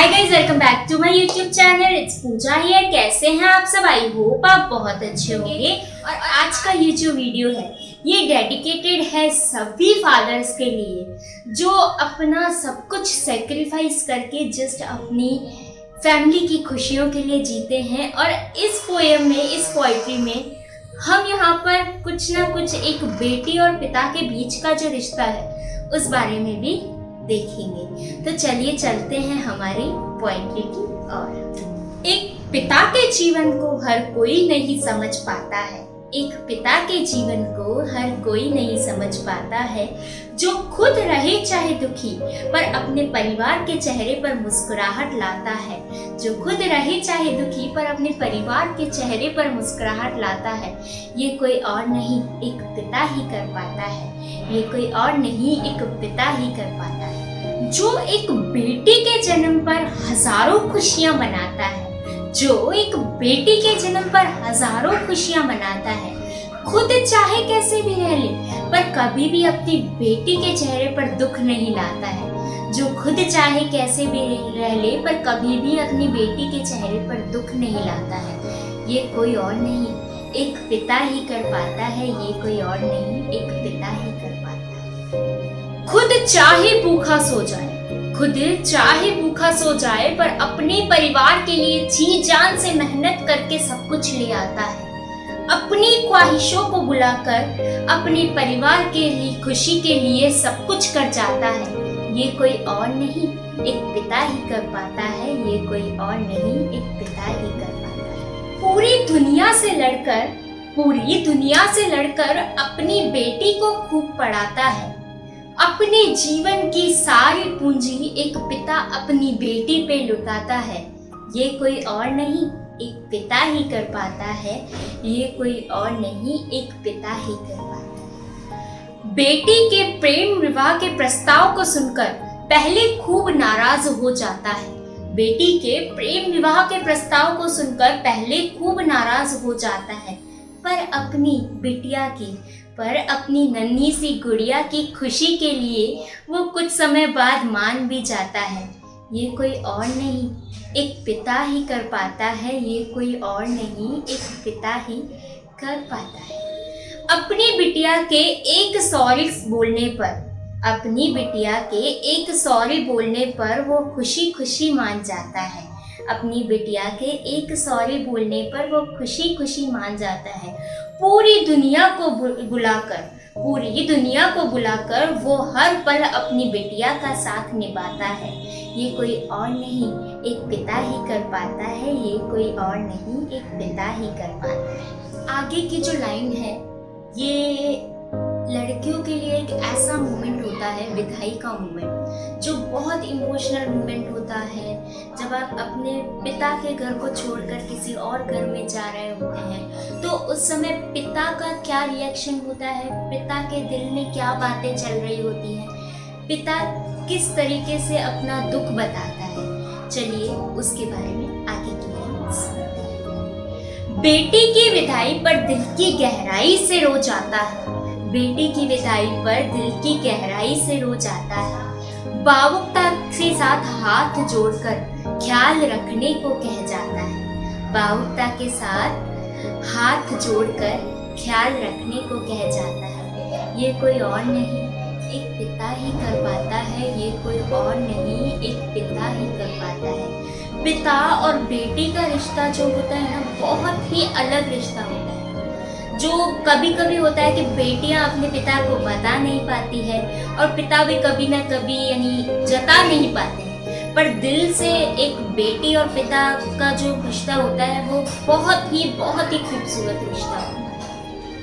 Hi guys, welcome back to my YouTube channel. It's Pooja here. कैसे हैं आप सब? आई होप आप बहुत अच्छे होंगे। और आज का ये जो वीडियो है ये डेडिकेटेड है सभी फादर्स के लिए जो अपना सब कुछ सेक्रीफाइस करके जस्ट अपनी फैमिली की खुशियों के लिए जीते हैं। और इस पोएम में, इस पोइट्री में हम यहाँ पर कुछ ना कुछ एक बेटी और पिता के बीच का जो रिश्ता है उस बारे में भी देखेंगे। तो चलिए चलते हैं हमारी पोएट्री की ओर। एक पिता के जीवन को हर कोई नहीं समझ पाता है, एक पिता के जीवन को हर कोई नहीं समझ पाता है, जो खुद रहे चाहे दुखी पर अपने परिवार के चेहरे पर मुस्कुराहट लाता है। जो खुद रहे चाहे दुखी पर अपने परिवार के चेहरे पर मुस्कुराहट लाता है, ये कोई और नहीं एक पिता ही कर पाता है। ये कोई और नहीं एक पिता ही कर पाता है। जो एक बेटी के जन्म पर हजारों खुशियां मनाता है, जो एक बेटी के जन्म पर हजारों खुशियां मनाता है, खुद चाहे कैसे भी रह ले पर कभी भी अपनी बेटी के चेहरे पर दुख नहीं लाता है। जो खुद चाहे कैसे भी रह ले पर कभी भी अपनी बेटी के चेहरे पर दुख नहीं लाता है, ये कोई और नहीं एक पिता ही कर पाता है। ये कोई और नहीं एक पिता ही कर पाता है। खुद चाहे भूखा सो जाए, खुद चाहे भूखा सो जाए पर अपने परिवार के लिए जी जान से मेहनत करके सब कुछ ले आता है। अपनी ख्वाहिशों को बुलाकर अपने परिवार के लिए खुशी के लिए सब कुछ कर जाता है। ये कोई और नहीं एक पिता ही कर पाता है। ये कोई और नहीं एक पिता ही कर पाता है। पूरी दुनिया से लड़कर अपनी बेटी को खूब पढ़ाता है। अपने जीवन की सारी पूंजी एक पिता अपनी बेटी पे लुटाता है। ये कोई और नहीं एक पिता ही कर पाता है। ये कोई और नहीं एक पिता ही कर पाता है। बेटी के प्रेम विवाह के प्रस्ताव को सुनकर पहले खूब नाराज हो जाता है। बेटी के प्रेम विवाह के प्रस्ताव को सुनकर पहले खूब नाराज हो जाता है, पर अपनी बिटिया की अपनी नन्ही सी गुड़िया की खुशी के लिए वो कुछ समय बाद मान भी जाता है। ये कोई और नहीं एक पिता ही कर पाता है। ये कोई और नहीं एक पिता ही कर पाता है। अपनी बिटिया के एक सॉरी बोलने पर वो खुशी खुशी मान जाता है। अपनी बिटिया के एक सॉरी बोलने पर वो खुशी खुशी मान जाता है। पूरी दुनिया को बुलाकर वो हर पल अपनी बिटिया का साथ निभाता है। ये कोई और नहीं एक पिता ही कर पाता है। ये कोई और नहीं एक पिता ही कर पाता है। आगे की जो लाइन है ये लड़कियों के लिए एक ऐसा मोमेंट होता है, विदाई का मोमेंट, जो बहुत इमोशनल मोमेंट होता है। जब आप अपने पिता के घर को छोड़कर किसी और घर में जा रहे होते हैं तो उस समय पिता का क्या रिएक्शन होता है, पिता के दिल में क्या बातें चल रही होती हैं, पिता किस तरीके से अपना दुख बताता है। चलिए उसके बारे में आगे की लाइन सुनते हैं। बेटी की विदाई पर दिल की गहराई से रो जाता है। बेटी की विदाई पर दिल की गहराई से रो जाता है। भावुकता के साथ हाथ जोड़कर ख्याल रखने को कह जाता है। भावुकता के साथ हाथ जोड़कर ख्याल रखने को कह जाता है। ये कोई और नहीं एक पिता ही कर पाता है। ये कोई और नहीं एक पिता ही कर पाता है। पिता और बेटी का रिश्ता जो होता है ना, बहुत ही अलग रिश्ता होता है। जो कभी कभी होता है कि बेटियां अपने पिता को बता नहीं पाती है और पिता भी कभी ना कभी यानी जता नहीं पाते हैं, पर दिल से एक बेटी और पिता का जो रिश्ता होता है वो बहुत ही खूबसूरत रिश्ता होता है।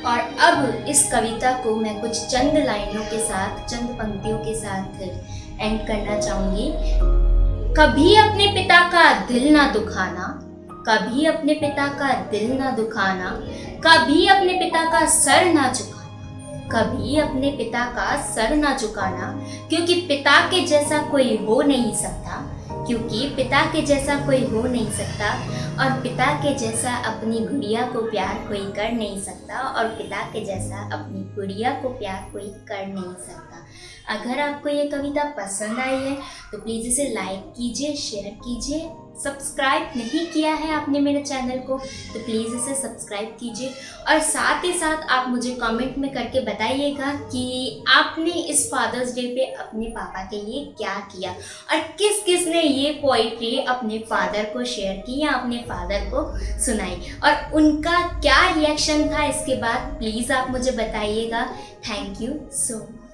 और अब इस कविता को मैं कुछ चंद लाइनों के साथ, चंद पंक्तियों के साथ एंड करना चाहूंगी। कभी अपने पिता का दिल ना दुखाना, कभी अपने पिता का दिल ना दुखाना, कभी अपने पिता का सर ना झुकाना, कभी अपने पिता का सर ना झुकाना, क्योंकि पिता के जैसा कोई हो नहीं सकता, क्योंकि पिता के जैसा कोई हो नहीं सकता, और पिता के जैसा अपनी गुड़िया को प्यार कोई कर नहीं सकता, और पिता के जैसा अपनी गुड़िया को प्यार कोई कर नहीं सकता। अगर आपको ये कविता पसंद आई है तो प्लीज़ इसे लाइक कीजिए, शेयर कीजिए। सब्सक्राइब नहीं किया है आपने मेरे चैनल को तो प्लीज़ इसे सब्सक्राइब कीजिए, और साथ ही साथ आप मुझे कमेंट में करके बताइएगा कि आपने इस फादर्स डे पे अपने पापा के लिए क्या किया, और किस किस ने ये पोइट्री अपने फादर को शेयर की या अपने फादर को सुनाई, और उनका क्या रिएक्शन था इसके बाद, प्लीज़ आप मुझे बताइएगा। Thank you so much.